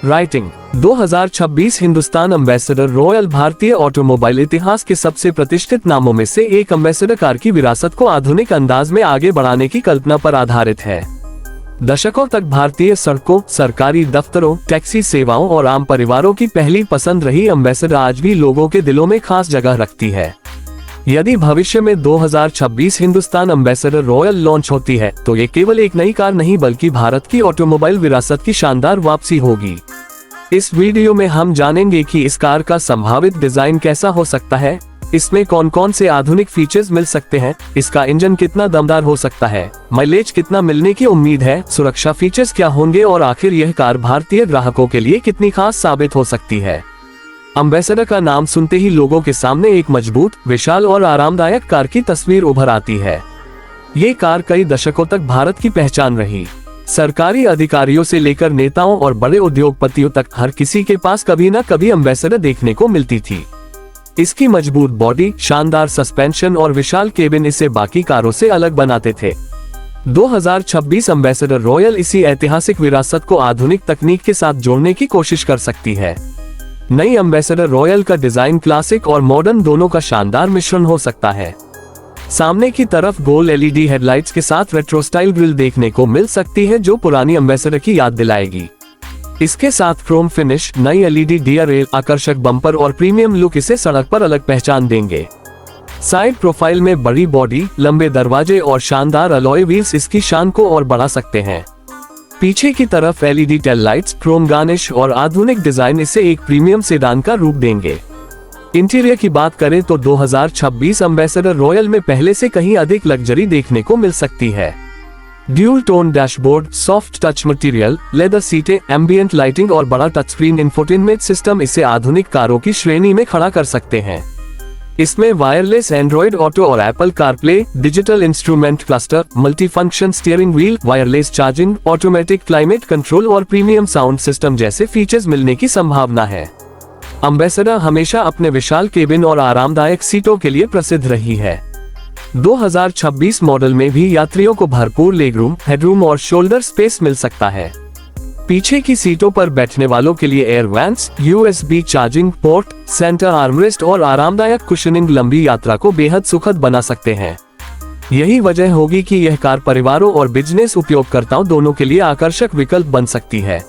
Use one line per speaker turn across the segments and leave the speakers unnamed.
Writing 2026 Hindustan ambassador royal भारतीय automobile इतिहास के सबसे प्रतिष्ठित नामों में से एक एम्बेसडर कार की विरासत को आधुनिक अंदाज में आगे बढ़ाने की कल्पना पर आधारित है। दशकों तक भारतीय सड़कों, सरकारी दफ्तरों, टैक्सी सेवाओं और आम परिवारों की पहली पसंद रही एम्बेसडर आज भी लोगों के दिलों में खास जगह रखती है। यदि भविष्य में 2026 हिंदुस्तान एम्बेसडर रॉयल लॉन्च होती है तो ये केवल एक नई कार नहीं बल्कि भारत की ऑटोमोबाइल विरासत की शानदार वापसी होगी। इस वीडियो में हम जानेंगे कि इस कार का संभावित डिजाइन कैसा हो सकता है, इसमें कौन कौन से आधुनिक फीचर्स मिल सकते हैं, इसका इंजन कितना दमदार हो सकता है, माइलेज कितना मिलने की उम्मीद है, सुरक्षा फीचर्स क्या होंगे और आखिर यह कार भारतीय ग्राहकों के लिए कितनी खास साबित हो सकती है। एम्बेसडर का नाम सुनते ही लोगों के सामने एक मजबूत, विशाल और आरामदायक कार की तस्वीर उभर आती है। ये कार कई दशकों तक भारत की पहचान रही। सरकारी अधिकारियों से लेकर नेताओं और बड़े उद्योगपतियों तक हर किसी के पास कभी न कभी एम्बेसडर देखने को मिलती थी। इसकी मजबूत बॉडी, शानदार सस्पेंशन और विशाल केबिन इसे बाकी कारों से अलग बनाते थे। 2026 एम्बेसडर रॉयल इसी ऐतिहासिक विरासत को आधुनिक तकनीक के साथ जोड़ने की कोशिश कर सकती है। नई एम्बेसडर रॉयल का डिजाइन क्लासिक और मॉडर्न दोनों का शानदार मिश्रण हो सकता है। सामने की तरफ गोल एलईडी हेडलाइट्स के साथ रेट्रो स्टाइल ग्रिल देखने को मिल सकती है जो पुरानी एम्बेसडर की याद दिलाएगी। इसके साथ क्रोम फिनिश, नई एलईडी डियर रेल, आकर्षक बम्पर और प्रीमियम लुक इसे सड़क पर अलग पहचान देंगे। साइड प्रोफाइल में बड़ी बॉडी, लंबे दरवाजे और शानदार अलॉय व्हील्स इसकी शान को और बढ़ा सकते हैं। पीछे की तरफ LED tail lights, Chrome garnish और आधुनिक डिजाइन इसे एक प्रीमियम सेडान का रूप देंगे। इंटीरियर की बात करें तो 2026 एम्बेसडर रॉयल में पहले से कहीं अधिक लग्जरी देखने को मिल सकती है। Dual tone dashboard, soft touch material, leather सीटें, एम्बियंट लाइटिंग और बड़ा टच स्क्रीन इंफोटेनमेंट सिस्टम इसे आधुनिक कारों की श्रेणी में खड़ा कर सकते हैं। इसमें वायरलेस एंड्रॉइड ऑटो और Apple CarPlay, digital instrument cluster, multi function steering wheel, wireless charging, automatic climate control और प्रीमियम साउंड सिस्टम जैसे फीचर्स मिलने की संभावना है। एम्बेसडर हमेशा अपने विशाल केबिन और आरामदायक सीटों के लिए प्रसिद्ध रही है। 2026 मॉडल में भी यात्रियों को भरपूर लेगरूम, हेडरूम और शोल्डर स्पेस मिल सकता है। पीछे की सीटों पर बैठने वालों के लिए air vents, USB charging port, centre armrest और आरामदायक कुशनिंग लंबी यात्रा को बेहद सुखद बना सकते हैं। यही वजह होगी कि यह कार परिवारों और बिजनेस उपयोगकर्ताओं दोनों के लिए आकर्षक विकल्प बन सकती है।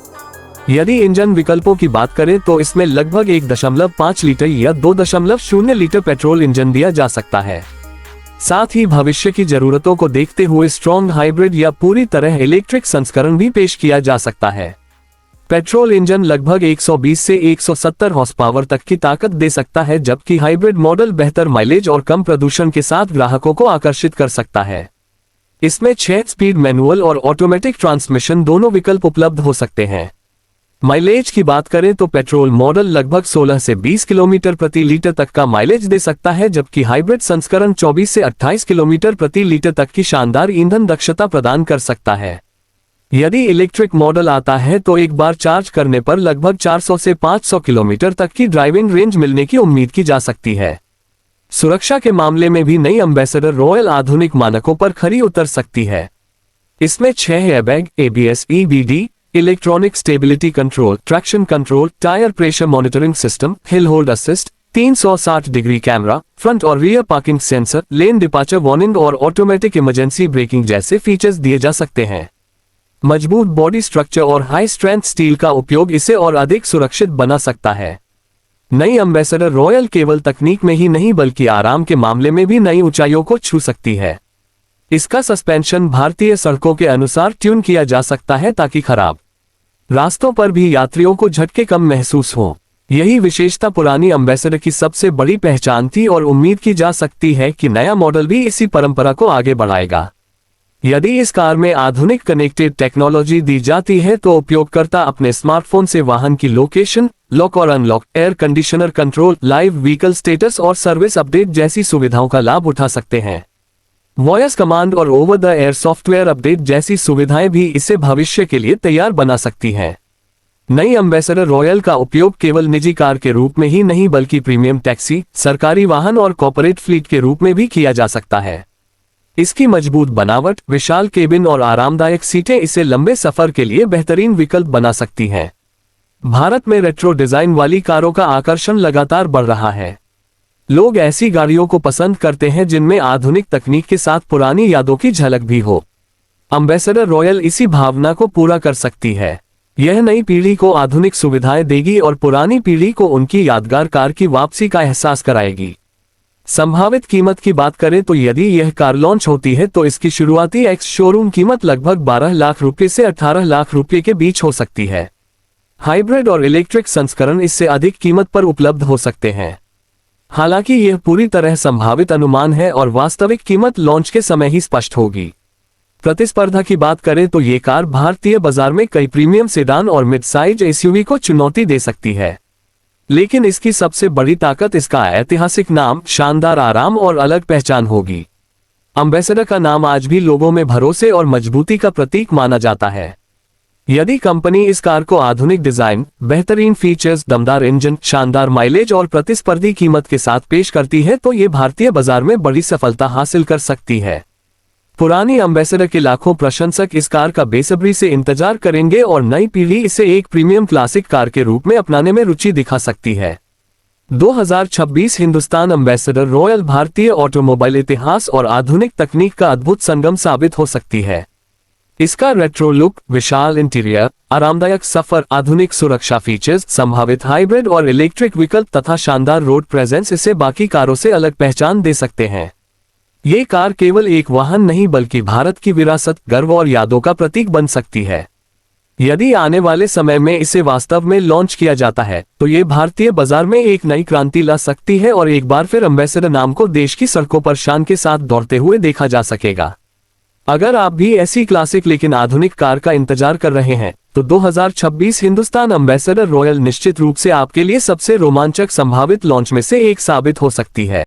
यदि इंजन विकल्पों की बात करें तो इसमें लगभग 1.5 लीटर या 2.0 लीटर पेट्रोल इंजन दिया जा सकता है। साथ ही भविष्य की जरूरतों को देखते हुए स्ट्रॉन्ग हाइब्रिड या पूरी तरह इलेक्ट्रिक संस्करण भी पेश किया जा सकता है। पेट्रोल इंजन लगभग 120 से 170 हॉर्स पावर तक की ताकत दे सकता है, जबकि हाइब्रिड मॉडल बेहतर माइलेज और कम प्रदूषण के साथ ग्राहकों को आकर्षित कर सकता है। इसमें 6 स्पीड मैनुअल और ऑटोमेटिक ट्रांसमिशन दोनों विकल्प उपलब्ध हो सकते हैं। माइलेज की बात करें तो पेट्रोल मॉडल लगभग 16 से 20 किलोमीटर प्रति लीटर तक का माइलेज दे सकता है, जबकि हाइब्रिड संस्करण 24 से 28 किलोमीटर प्रति लीटर तक की शानदार ईंधन दक्षता प्रदान कर सकता है। यदि इलेक्ट्रिक मॉडल आता है तो एक बार चार्ज करने पर लगभग 400 से 500 किलोमीटर तक की ड्राइविंग रेंज मिलने की उम्मीद की जा सकती है। सुरक्षा के मामले में भी नई एम्बेसडर रॉयल आधुनिक मानकों पर खरी उतर सकती है। इसमें 6 airbag, ABS, EBD, electronic stability control, traction control, tyre pressure monitoring system, hill hold assist, 360 degree camera, front और rear parking sensor, lane departure warning और ऑटोमेटिक इमरजेंसी ब्रेकिंग जैसे फीचर्स दिए जा सकते हैं। मजबूत बॉडी स्ट्रक्चर और हाई स्ट्रेंथ स्टील का उपयोग इसे और अधिक सुरक्षित बना सकता है। नई एम्बेसडर रॉयल केवल तकनीक में ही नहीं बल्कि आराम के मामले में भी नई ऊंचाइयों को छू सकती है। इसका सस्पेंशन भारतीय सड़कों के अनुसार ट्यून किया जा सकता है ताकि खराब रास्तों पर भी यात्रियों को झटके कम महसूस हो। यही विशेषता पुरानी एम्बेसडर की सबसे बड़ी पहचान थी और उम्मीद की जा सकती है कि नया मॉडल भी इसी परंपरा को आगे बढ़ाएगा। यदि इस कार में आधुनिक कनेक्टेड टेक्नोलॉजी दी जाती है तो उपयोगकर्ता अपने स्मार्टफोन से वाहन की लोकेशन, लॉक और unlock, air conditioner control, live vehicle status और सर्विस अपडेट जैसी सुविधाओं का लाभ उठा सकते हैं। वॉयस कमांड और over the air software update जैसी सुविधाएं भी इसे भविष्य के लिए तैयार बना सकती हैं। नई एम्बेसडर रॉयल का उपयोग केवल निजी कार के रूप में ही नहीं बल्कि प्रीमियम टैक्सी, सरकारी वाहन और कॉर्पोरेट फ्लीट के रूप में भी किया जा सकता है। इसकी मजबूत बनावट, विशाल केबिन और आरामदायक सीटें इसे लंबे सफर के लिए बेहतरीन विकल्प बना सकती हैं। भारत में रेट्रो डिजाइन वाली कारों का आकर्षण लगातार बढ़ रहा है। लोग ऐसी गाड़ियों को पसंद करते हैं जिनमें आधुनिक तकनीक के साथ पुरानी यादों की झलक भी हो। एम्बेसडर रॉयल इसी भावना को पूरा कर सकती है। यह नई पीढ़ी को आधुनिक सुविधाएं देगी और पुरानी पीढ़ी को उनकी यादगार कार की वापसी का एहसास कराएगी। संभावित कीमत की बात करें तो यदि यह कार लॉन्च होती है तो इसकी शुरुआती एक्स शोरूम कीमत लगभग 12 लाख रुपये से 18 लाख रुपये के बीच हो सकती है। हाइब्रिड और इलेक्ट्रिक संस्करण इससे अधिक कीमत पर उपलब्ध हो सकते हैं। हालांकि यह पूरी तरह संभावित अनुमान है और वास्तविक कीमत लॉन्च के समय ही स्पष्ट होगी। प्रतिस्पर्धा की बात करें तो ये कार भारतीय बाजार में कई प्रीमियम सेडान और मिड साइज एसयूवी को चुनौती दे सकती है, लेकिन इसकी सबसे बड़ी ताकत इसका ऐतिहासिक नाम, शानदार आराम और अलग पहचान होगी। एम्बेसडर का नाम आज भी लोगों में भरोसे और मजबूती का प्रतीक माना जाता है। यदि कंपनी इस कार को आधुनिक डिजाइन, बेहतरीन फीचर्स, दमदार इंजन, शानदार माइलेज और प्रतिस्पर्धी कीमत के साथ पेश करती है तो ये भारतीय बाजार में बड़ी सफलता हासिल कर सकती है। पुरानी एम्बेसडर के लाखों प्रशंसक इस कार का बेसब्री से इंतजार करेंगे और नई पीढ़ी इसे एक प्रीमियम क्लासिक कार के रूप में अपनाने में रुचि दिखा सकती है। 2026 हिंदुस्तान एम्बेसडर रॉयल भारतीय ऑटोमोबाइल इतिहास और आधुनिक तकनीक का अद्भुत संगम साबित हो सकती है। इसका रेट्रो लुक, विशाल इंटीरियर, आरामदायक सफर, आधुनिक सुरक्षा फीचर्स, संभावित हाइब्रिड और इलेक्ट्रिक विकल्प तथा शानदार रोड प्रेजेंस इसे बाकी कारों से अलग पहचान दे सकते हैं। ये कार केवल एक वाहन नहीं बल्कि भारत की विरासत, गर्व और यादों का प्रतीक बन सकती है। यदि आने वाले समय में इसे वास्तव में लॉन्च किया जाता है तो ये भारतीय बाजार में एक नई क्रांति ला सकती है और एक बार फिर एम्बेसडर नाम को देश की सड़कों पर शान के साथ दौड़ते हुए देखा जा सकेगा। अगर आप भी ऐसी क्लासिक लेकिन आधुनिक कार का इंतजार कर रहे हैं तो 2026 हिंदुस्तान एम्बेसडर रॉयल निश्चित रूप से आपके लिए सबसे रोमांचक संभावित लॉन्च में से एक साबित हो सकती है।